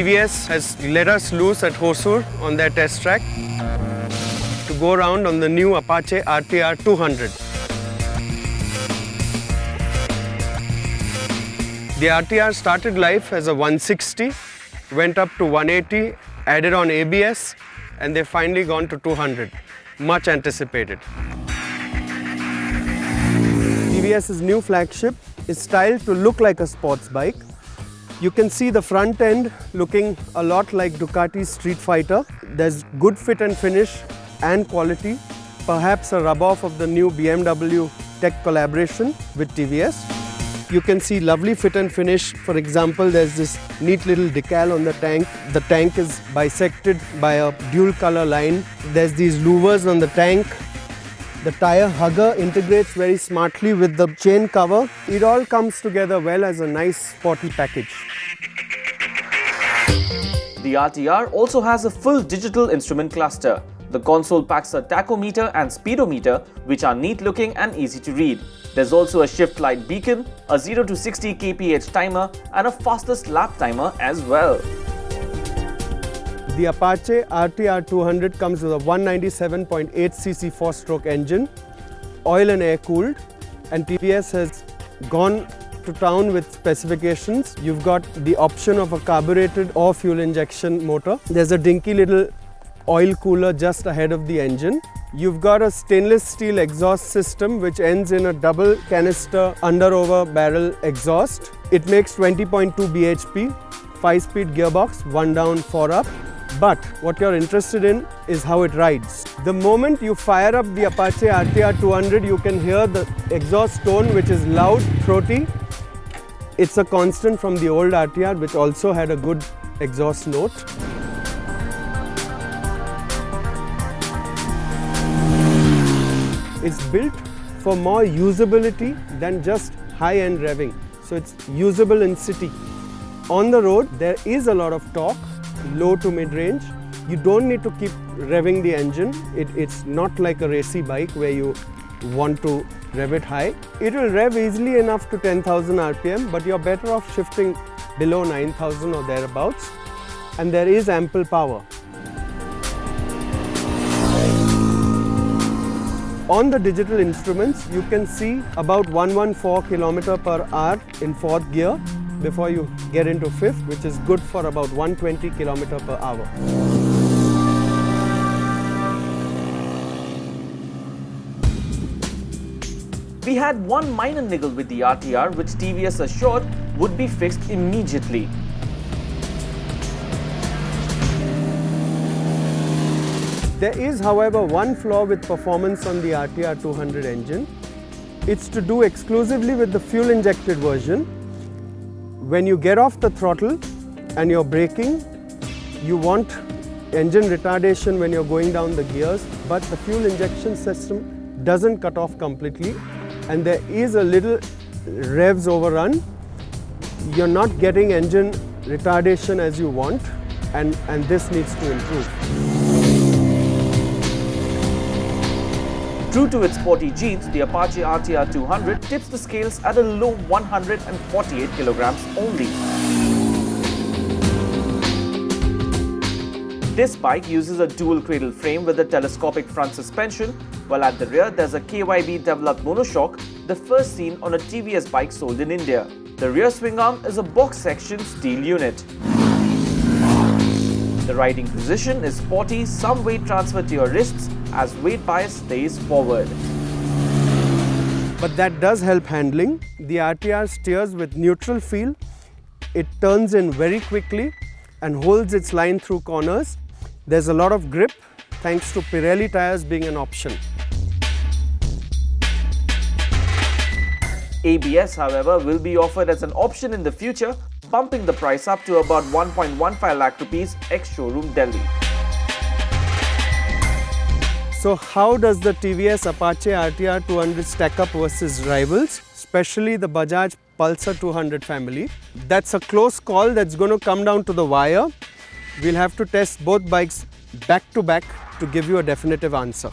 TVS has let us loose at Hosur on their test track to go around on the new Apache RTR 200. The RTR started life as a 160, went up to 180, added on ABS, and they've finally gone to 200. Much anticipated. TVS's new flagship is styled to look like a sports bike. You can see the front end looking a lot like Ducati's Street Fighter. There's good fit and finish and quality, perhaps a rub-off of the new BMW tech collaboration with TVS. You can see lovely fit and finish. For example, there's this neat little decal on the tank. The tank is bisected by a dual color line. There's these louvers on the tank. The tire hugger integrates very smartly with the chain cover. It all comes together well as a nice sporty package. The RTR also has a full digital instrument cluster. The console packs a tachometer and speedometer, which are neat looking and easy to read. There's also a shift light beacon, a 0 to 60 kph timer and a fastest lap timer as well. The Apache RTR 200 comes with a 197.8cc 4-stroke engine, oil and air cooled, and TVS has gone to town with specifications. You've got the option of a carbureted or fuel injection motor. There's a dinky little oil cooler just ahead of the engine. You've got a stainless steel exhaust system which ends in a double canister under-over barrel exhaust. It makes 20.2 bhp, 5-speed gearbox, 1 down, 4 up. But what you're interested in is how it rides. The moment you fire up the Apache RTR 200, you can hear the exhaust tone, which is loud, throaty. It's a constant from the old RTR, which also had a good exhaust note. It's built for more usability than just high-end revving. So it's usable in city. On the road, there is a lot of torque, low to mid-range. You don't need to keep revving the engine. It's not like a racy bike where you want to rev it high. It will rev easily enough to 10,000 RPM, but you're better off shifting below 9,000 or thereabouts. And there is ample power. On the digital instruments, you can see about 114 km per hour in 4th gear before you get into 5th, which is good for about 120 km per hour. We had one minor niggle with the RTR, which TVS assured would be fixed immediately. There is, however, one flaw with performance on the RTR 200 engine. It's to do exclusively with the fuel-injected version. When you get off the throttle and you're braking, you want engine retardation when you're going down the gears, but the fuel injection system doesn't cut off completely, and there is a little revs overrun. You're not getting engine retardation as you want, and this needs to improve. True to its sporty genes, the Apache RTR 200 tips the scales at a low 148 kilograms only. This bike uses a dual cradle frame with a telescopic front suspension, while at the rear there's a KYB developed monoshock, the first seen on a TVS bike sold in India. The rear swing arm is a box section steel unit. The riding position is sporty, some weight transfer to your wrists as weight bias stays forward. But that does help handling. The RTR steers with neutral feel. It turns in very quickly and holds its line through corners. There's a lot of grip thanks to Pirelli tires being an option. ABS, however, will be offered as an option in the future, bumping the price up to about 1.15 lakh rupees ex-showroom Delhi. So how does the TVS Apache RTR 200 stack up versus rivals, especially the Bajaj Pulsar 200 family? That's a close call that's going to come down to the wire. We'll have to test both bikes back to back to give you a definitive answer.